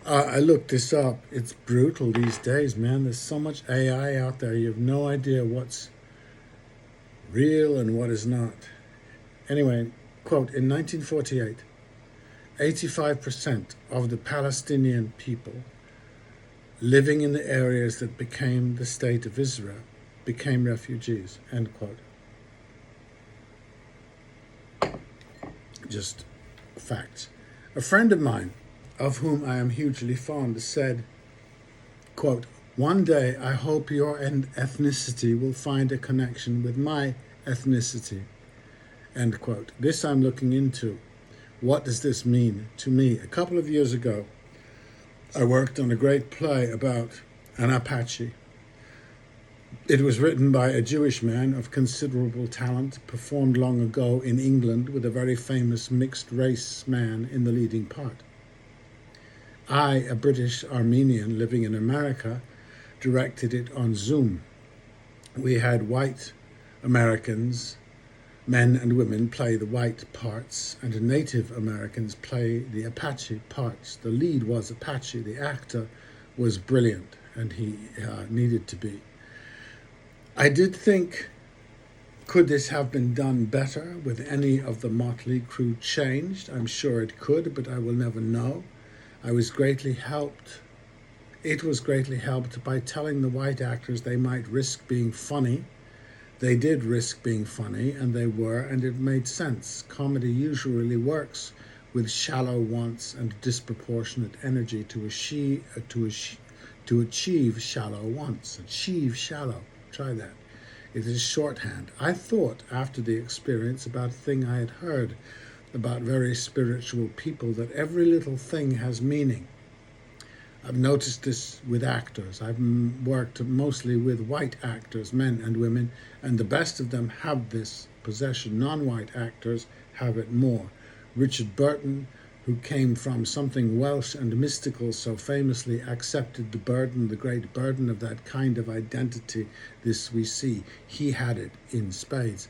I looked this up. It's brutal these days, man. There's so much AI out there. You have no idea what's real and what is not. Anyway, quote, in 1948, 85% of the Palestinian people living in the areas that became the state of Israel became refugees, end quote. Just facts. A friend of mine, of whom I am hugely fond, said, quote, one day I hope your ethnicity will find a connection with my ethnicity, end quote. This I'm looking into. What does this mean to me? A couple of years ago, I worked on a great play about an Apache. It was written by a Jewish man of considerable talent, performed long ago in England with a very famous mixed race man in the leading part. I, a British Armenian living in America, directed it on Zoom. We had white Americans, men and women, play the white parts, and Native Americans play the Apache parts. The lead was Apache. The actor was brilliant, and he needed to be. I did think, could this have been done better with any of the motley crew changed? I'm sure it could, but I will never know. It was greatly helped by telling the white actors they might risk being funny. They did risk being funny, and they were, and it made sense. Comedy usually works with shallow wants and disproportionate energy to achieve shallow wants. Achieve shallow. Try that. It is shorthand. I thought, after the experience, about a thing I had heard about very spiritual people, that every little thing has meaning. I've noticed this with actors. I've worked mostly with white actors, men and women, and the best of them have this possession. Non-white actors have it more. Richard Burton, who came from something Welsh and mystical, so famously accepted the burden, the great burden of that kind of identity, this we see. He had it in spades.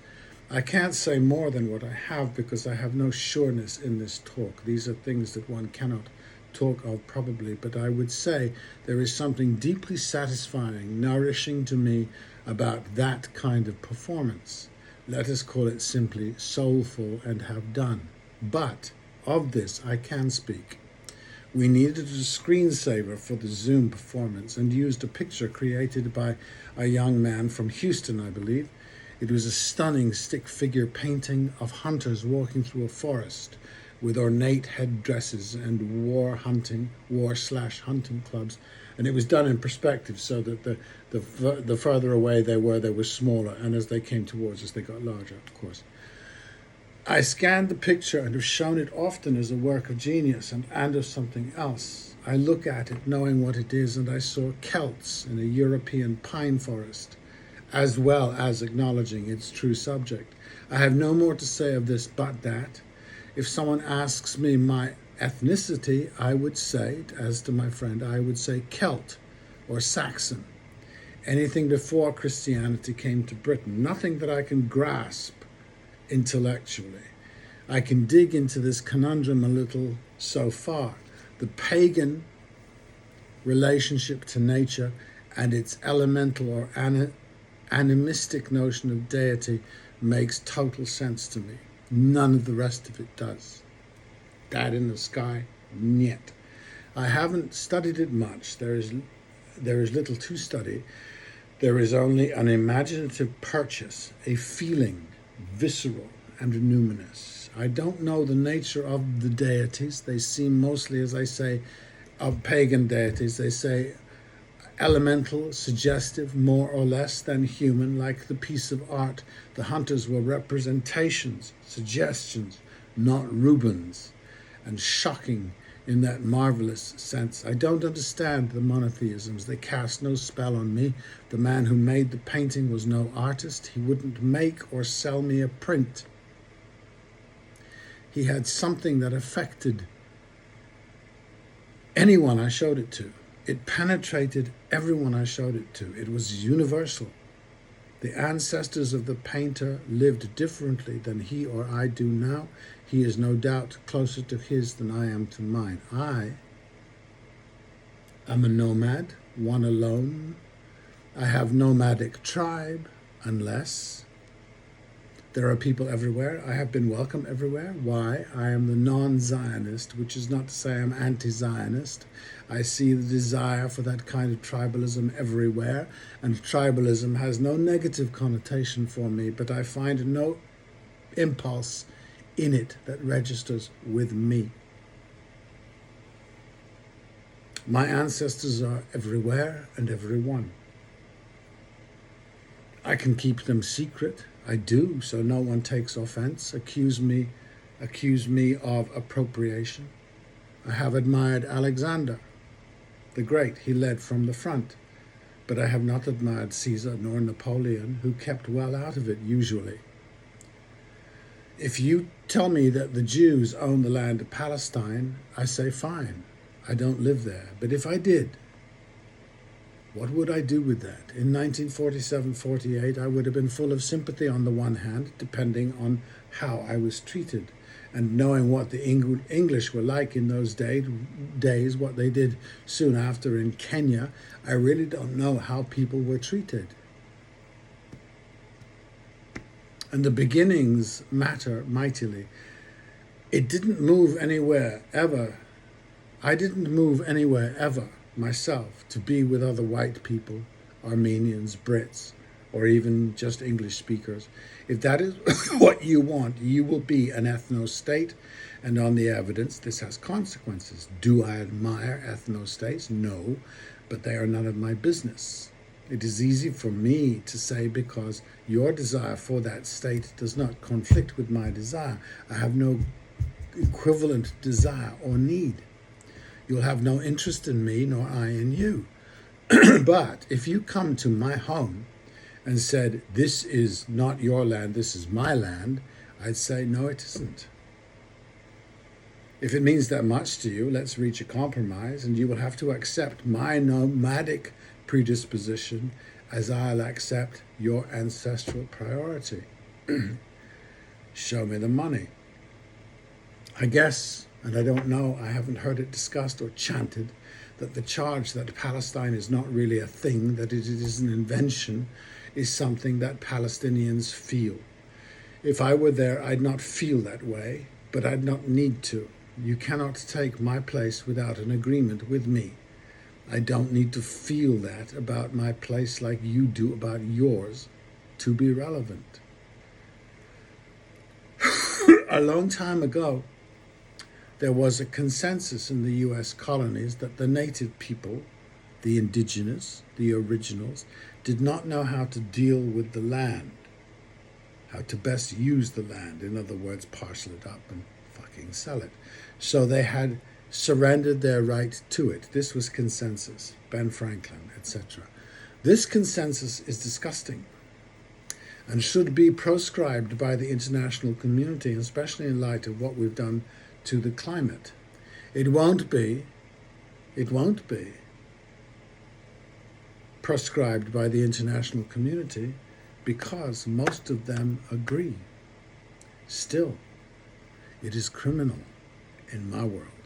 I can't say more than what I have because I have no sureness in this talk. These are things that one cannot talk of probably, but I would say there is something deeply satisfying, nourishing to me about that kind of performance. Let us call it simply soulful and have done. But of this I can speak. We needed a screensaver for the Zoom performance and used a picture created by a young man from Houston, I believe. It was a stunning stick figure painting of hunters walking through a forest with ornate headdresses and war/hunting clubs, and it was done in perspective so that the further away they were smaller, and as they came towards us, they got larger, of course. I scanned the picture and have shown it often as a work of genius and of something else. I look at it knowing what it is, and I saw Celts in a European pine forest, as well as acknowledging its true subject. I have no more to say of this but that, if someone asks me my ethnicity, I would say, as to my friend, I would say Celt or Saxon. Anything before Christianity came to Britain, nothing that I can grasp intellectually. I can dig into this conundrum a little so far. The pagan relationship to nature and its elemental or animistic notion of deity makes total sense to me. None of the rest of it does. That in the sky, niet. I haven't studied it much. There is little to study. There is only an imaginative purchase, a feeling, visceral and numinous. I don't know the nature of the deities. They seem mostly, as I say, of pagan deities. They say elemental, suggestive, more or less than human, like the piece of art. The hunters were representations, suggestions, not Rubens, and shocking in that marvelous sense. I don't understand the monotheisms. They cast no spell on me. The man who made the painting was no artist. He wouldn't make or sell me a print. He had something that affected anyone I showed it to. It penetrated everyone I showed it to. It was universal. The ancestors of the painter lived differently than he or I do now. He is no doubt closer to his than I am to mine. I I'm a nomad, one alone. I have nomadic tribe, unless there are people everywhere. I have been welcome everywhere. Why? I am the non-Zionist, which is not to say I'm anti-Zionist. I see the desire for that kind of tribalism everywhere, and tribalism has no negative connotation for me, but I find no impulse in it that registers with me. My ancestors are everywhere and everyone. I can keep them secret. I do, so no one takes offense, accuse me of appropriation. I have admired Alexander the Great. He led from the front. But I have not admired Caesar nor Napoleon, who kept well out of it usually. If you tell me that the Jews own the land of Palestine, I say fine. I don't live there. But if I did, what would I do with that? In 1947-48, I would have been full of sympathy on the one hand, depending on how I was treated. And knowing what the English were like in those days, what they did soon after in Kenya, I really don't know how people were treated. And the beginnings matter mightily. It didn't move anywhere ever. I didn't move anywhere ever myself to be with other white people, Armenians, Brits, or even just English speakers. If that is what you want, you will be an ethno-state, and on the evidence, this has consequences. Do I admire ethno-states? No, but they are none of my business. It is easy for me to say because your desire for that state does not conflict with my desire. I have no equivalent desire or need. You'll have no interest in me, nor I in you. But if you come to my home and said, this is not your land, this is my land, I'd say, no, it isn't. If it means that much to you, let's reach a compromise, and you will have to accept my nomadic predisposition as I'll accept your ancestral priority. Show me the money. I guess, and I don't know, I haven't heard it discussed or chanted, that the charge that Palestine is not really a thing, that it is an invention, is something that Palestinians feel. If I were there, I'd not feel that way, but I'd not need to. You cannot take my place without an agreement with me. I don't need to feel that about my place like you do about yours to be relevant. A long time ago, there was a consensus in the US colonies that the native people, the indigenous, the originals, did not know how to deal with the land, how to best use the land, in other words, parcel it up and fucking sell it. So they had surrendered their right to it. This was consensus, Ben Franklin, etc. This consensus is disgusting and should be proscribed by the international community, especially in light of what we've done to the climate. It won't be proscribed by the international community because most of them agree. Still, it is criminal in my world.